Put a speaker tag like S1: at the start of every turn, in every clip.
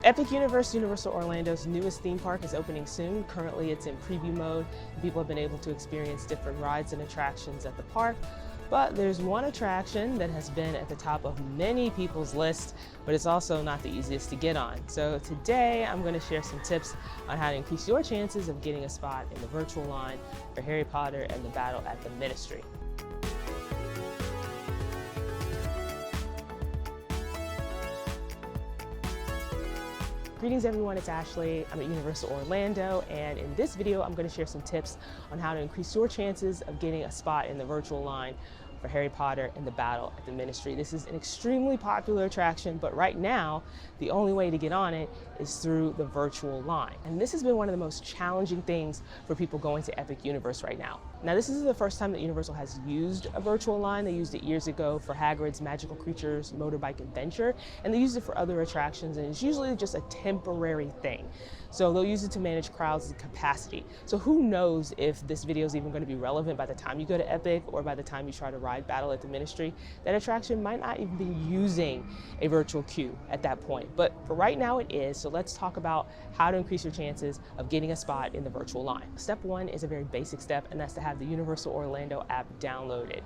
S1: Epic Universe, Universal Orlando's newest theme park is opening soon. Currently it's in preview mode. People have been able to experience different rides and attractions at the park. But there's one attraction that has been at the top of many people's lists, but it's also not the easiest to get on. So today I'm going to share some tips on how to increase your chances of getting a spot in the virtual line for Harry Potter and the Battle at the Ministry. Greetings everyone, it's Ashley. I'm at Universal Orlando, and in this video I'm going to share some tips on how to increase your chances of getting a spot in the virtual line for Harry Potter and the Battle at the Ministry. This is an extremely popular attraction, but right now the only way to get on it is through the virtual line. And this has been one of the most challenging things for people going to Epic Universe right now. Now this is the first time that Universal has used a virtual line. They used it years ago for Hagrid's Magical Creatures Motorbike Adventure, and they used it for other attractions, and it's usually just a temporary thing. So they'll use it to manage crowds and capacity. So who knows if this video is even going to be relevant by the time you go to Epic or by the time you try to ride Battle at the Ministry. That attraction might not even be using a virtual queue at that point. But for right now it is. So let's talk about how to increase your chances of getting a spot in the virtual line. Step one is a very basic step, and that's to have the Universal Orlando app downloaded.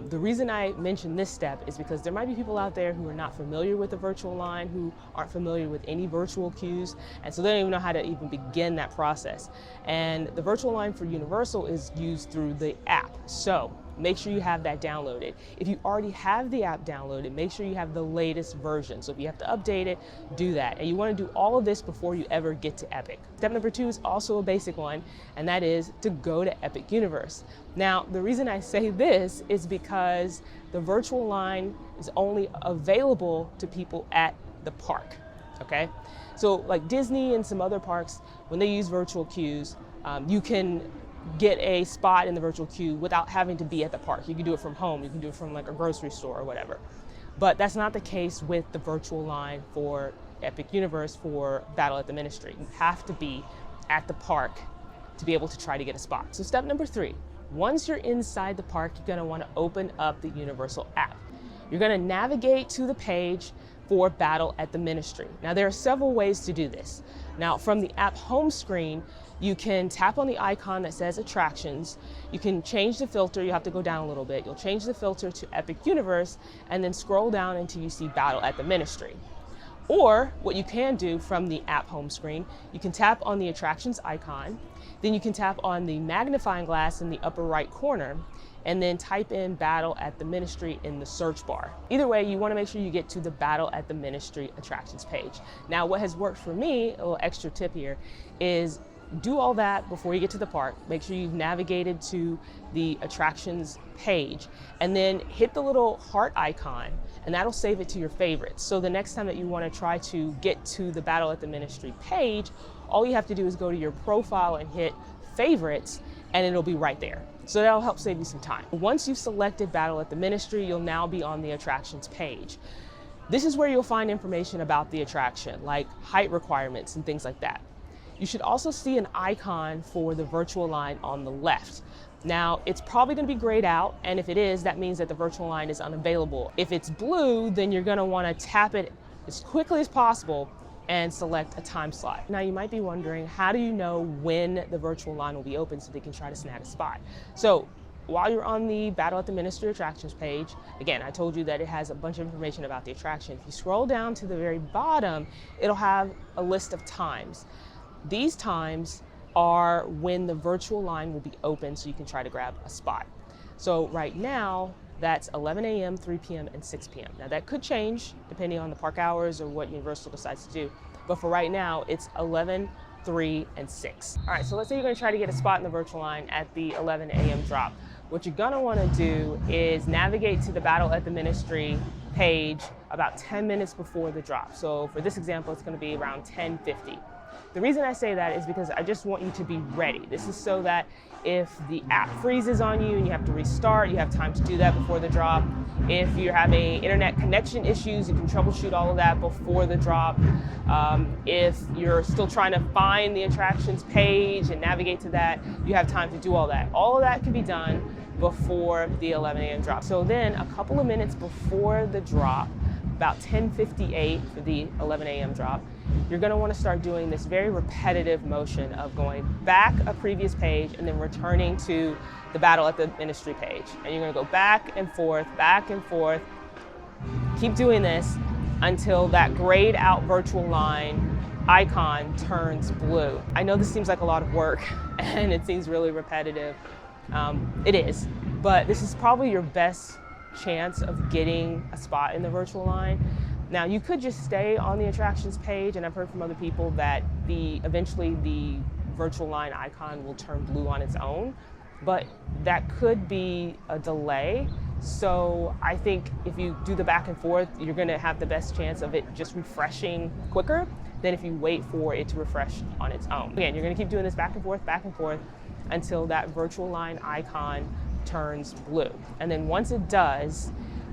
S1: The reason I mention this step is because there might be people out there who are not familiar with the virtual line, who aren't familiar with any virtual queues, and so they don't even know how to even begin that process. And the virtual line for Universal is used through the app. So make sure you have that downloaded. If you already have the app downloaded, make sure you have the latest version. So if you have to update it, do that. And you want to do all of this before you ever get to Epic. Step number two is also a basic one, and that is to go to Epic Universe. Now, the reason I say this is because the virtual line is only available to people at the park, okay? So like Disney and some other parks, when they use virtual queues, you can get a spot in the virtual queue without having to be at the park. You can do it from home, you can do it from like a grocery store or whatever. But that's not the case with the virtual line for Epic Universe for Battle at the Ministry. You have to be at the park to be able to try to get a spot. So step number three, once you're inside the park, you're gonna wanna open up the Universal app. You're gonna navigate to the page for Battle at the Ministry. Now there are several ways to do this. Now from the app home screen, you can tap on the icon that says attractions. You can change the filter, you have to go down a little bit. You'll change the filter to Epic Universe and then scroll down until you see Battle at the Ministry. Or what you can do from the app home screen, you can tap on the attractions icon, then you can tap on the magnifying glass in the upper right corner, and then type in Battle at the Ministry in the search bar. Either way, you want to make sure you get to the Battle at the Ministry attractions page. Now, what has worked for me, a little extra tip here, is do all that before you get to the park. Make sure you've navigated to the attractions page, and then hit the little heart icon, and that'll save it to your favorites. So the next time that you want to try to get to the Battle at the Ministry page, all you have to do is go to your profile and hit favorites, and it'll be right there. So that'll help save you some time. Once you've selected Battle at the Ministry, you'll now be on the attractions page. This is where you'll find information about the attraction, like height requirements and things like that. You should also see an icon for the virtual line on the left. Now, it's probably gonna be grayed out, and if it is, that means that the virtual line is unavailable. If it's blue, then you're gonna wanna tap it as quickly as possible and select a time slot. Now you might be wondering, how do you know when the virtual line will be open so they can try to snag a spot? So while you're on the Battle at the Ministry attractions page, again, I told you that it has a bunch of information about the attraction. If you scroll down to the very bottom, it'll have a list of times. These times are when the virtual line will be open so you can try to grab a spot. So right now, that's 11 a.m., 3 p.m., and 6 p.m. Now that could change depending on the park hours or what Universal decides to do. But for right now, it's 11, 3, and 6. All right, so let's say you're gonna try to get a spot in the virtual line at the 11 a.m. drop. What you're gonna wanna do is navigate to the Battle at the Ministry page about 10 minutes before the drop. So for this example, it's gonna be around 10:50. The reason I say that is because I just want you to be ready. This is so that if the app freezes on you and you have to restart, you have time to do that before the drop. If you're having internet connection issues, you can troubleshoot all of that before the drop. If you're still trying to find the attractions page and navigate to that, you have time to do all that. All of that can be done before the 11 a.m. drop. So then a couple of minutes before the drop, about 10:58 for the 11 a.m. drop, you're going to want to start doing this very repetitive motion of going back a previous page and then returning to the Battle at the Ministry page. And you're going to go back and forth, back and forth. Keep doing this until that grayed out virtual line icon turns blue. I know this seems like a lot of work and it seems really repetitive. It is, but this is probably your best chance of getting a spot in the virtual line. Now, you could just stay on the attractions page, and I've heard from other people that eventually the virtual line icon will turn blue on its own, but that could be a delay. So I think if you do the back and forth, you're going to have the best chance of it just refreshing quicker than if you wait for it to refresh on its own. Again, you're going to keep doing this back and forth until that virtual line icon turns blue. And then once it does,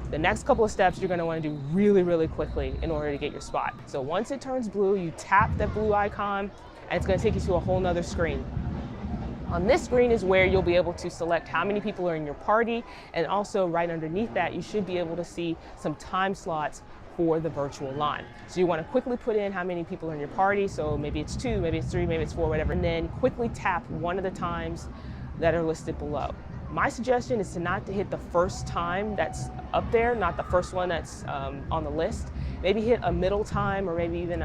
S1: the next couple of steps you're going to want to do really, really quickly in order to get your spot. So once it turns blue, you tap that blue icon and it's going to take you to a whole nother screen. On this screen is where you'll be able to select how many people are in your party, and also right underneath that you should be able to see some time slots for the virtual line. So you want to quickly put in how many people are in your party, so maybe it's 2, maybe it's 3, maybe it's 4, whatever, and then quickly tap one of the times that are listed below. My suggestion is to not to hit the first time that's up there, not the first one that's on the list. Maybe hit a middle time or maybe even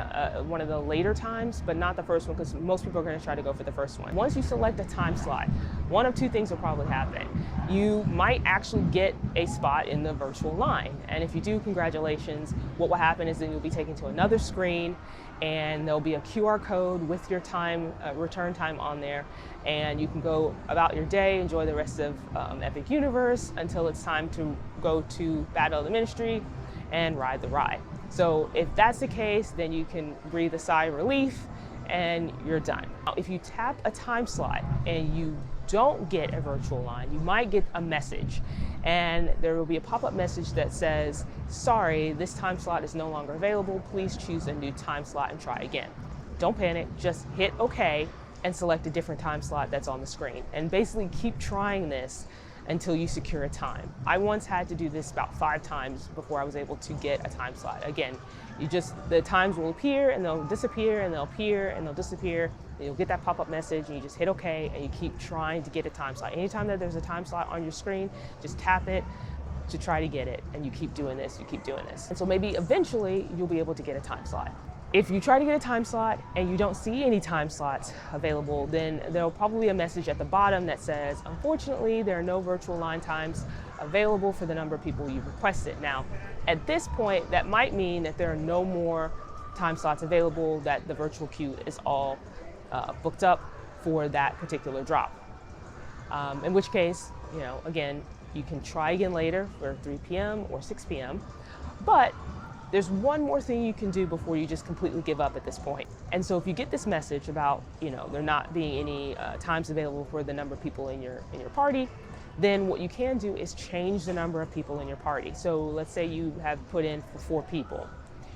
S1: one of the later times, but not the first one, because most people are going to try to go for the first one. Once you select a time slot, one of two things will probably happen. You might actually get a spot in the virtual line, and if you do, congratulations. What will happen is then you'll be taken to another screen, and there'll be a QR code with your time, return time on there, and you can go about your day, enjoy the rest of Epic Universe until it's time to go to Battle of the Ministry and ride the ride. So if that's the case, then you can breathe a sigh of relief and you're done. Now, if you tap a time slot and you don't get a virtual line, you might get a message, and there will be a pop-up message that says, sorry, this time slot is no longer available. Please choose a new time slot and try again. Don't panic, just hit OK and select a different time slot that's on the screen. And basically keep trying this until you secure a time. I once had to do this about 5 times before I was able to get a time slot. Again, the times will appear and they'll disappear and they'll appear and they'll disappear. And you'll get that pop-up message and you just hit OK and you keep trying to get a time slot. Anytime that there's a time slot on your screen, just tap it to try to get it, and you keep doing this, you keep doing this. And so maybe eventually you'll be able to get a time slot. If you try to get a time slot and you don't see any time slots available, then there'll probably be a message at the bottom that says, unfortunately, there are no virtual line times available for the number of people you've requested. Now, at this point, that might mean that there are no more time slots available, that the virtual queue is all booked up for that particular drop. In which case, again, you can try again later for 3 p.m. or 6 p.m. But there's one more thing you can do before you just completely give up at this point. And so if you get this message about, there not being any times available for the number of people in your party, then what you can do is change the number of people in your party. So let's say you have put in for 4 people.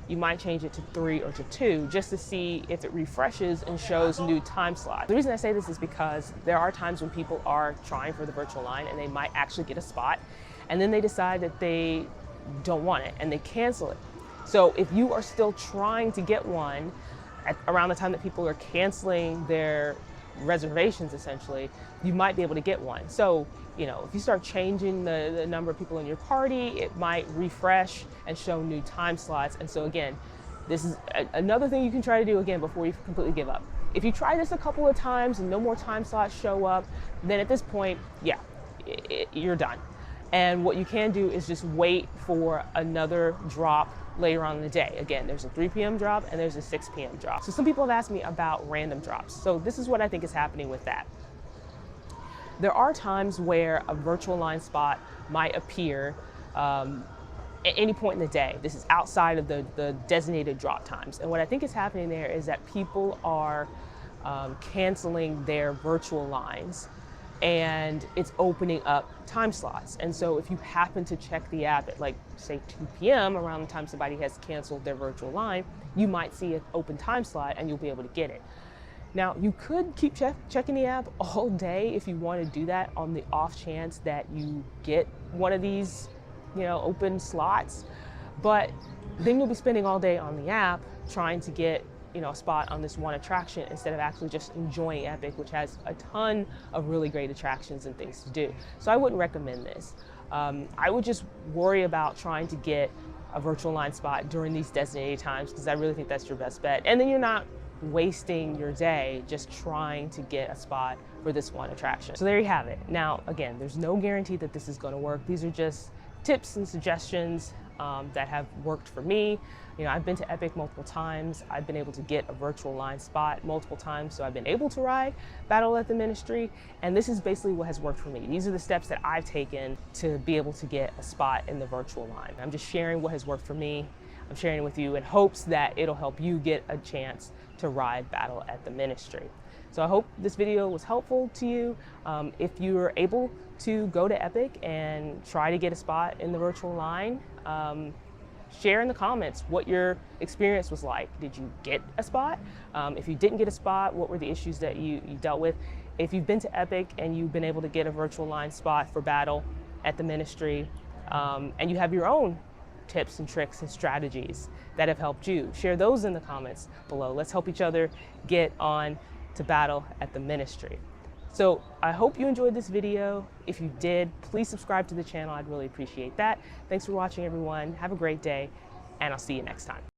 S1: You might change it to 3 or to 2 just to see if it refreshes and shows new time slots. The reason I say this is because there are times when people are trying for the virtual line and they might actually get a spot, and then they decide that they don't want it and they cancel it. So if you are still trying to get one around the time that people are canceling their reservations, essentially, you might be able to get one. So, if you start changing the number of people in your party, it might refresh and show new time slots. And so again, this is another thing you can try to do again before you completely give up. If you try this a couple of times and no more time slots show up, then at this point, you're done. And what you can do is just wait for another drop later on in the day. Again, there's a 3 p.m. drop and there's a 6 p.m. drop. So some people have asked me about random drops. So this is what I think is happening with that. There are times where a virtual line spot might appear at any point in the day. This is outside of the designated drop times. And what I think is happening there is that people are canceling their virtual lines, and it's opening up time slots. And so if you happen to check the app at say 2 p.m. around the time somebody has canceled their virtual line, you might see an open time slot and you'll be able to get it. Now, you could keep checking the app all day if you want to do that on the off chance that you get one of these, open slots, but then you'll be spending all day on the app trying to get a spot on this one attraction instead of actually just enjoying Epic, which has a ton of really great attractions and things to do. So I wouldn't recommend this. I would just worry about trying to get a virtual line spot during these designated times, because I really think that's your best bet. And then you're not wasting your day just trying to get a spot for this one attraction. So there you have it. Now, again, there's no guarantee that this is going to work. These are just tips and suggestions that have worked for me. I've been to Epic multiple times. I've been able to get a virtual line spot multiple times, so I've been able to ride Battle at the Ministry, and this is basically what has worked for me. These are the steps that I've taken to be able to get a spot in the virtual line. I'm just sharing what has worked for me. I'm sharing it with you in hopes that it'll help you get a chance to ride Battle at the Ministry. So I hope this video was helpful to you. If you're able to go to Epic and try to get a spot in the virtual line, share in the comments what your experience was like. Did you get a spot? If you didn't get a spot, what were the issues that you dealt with? If you've been to Epic and you've been able to get a virtual line spot for Battle at the Ministry, and you have your own tips and tricks and strategies that have helped you, share those in the comments below. Let's help each other get on to Battle at the Ministry. So I hope you enjoyed this video. If you did, please subscribe to the channel. I'd really appreciate that. Thanks for watching, everyone. Have a great day, and I'll see you next time.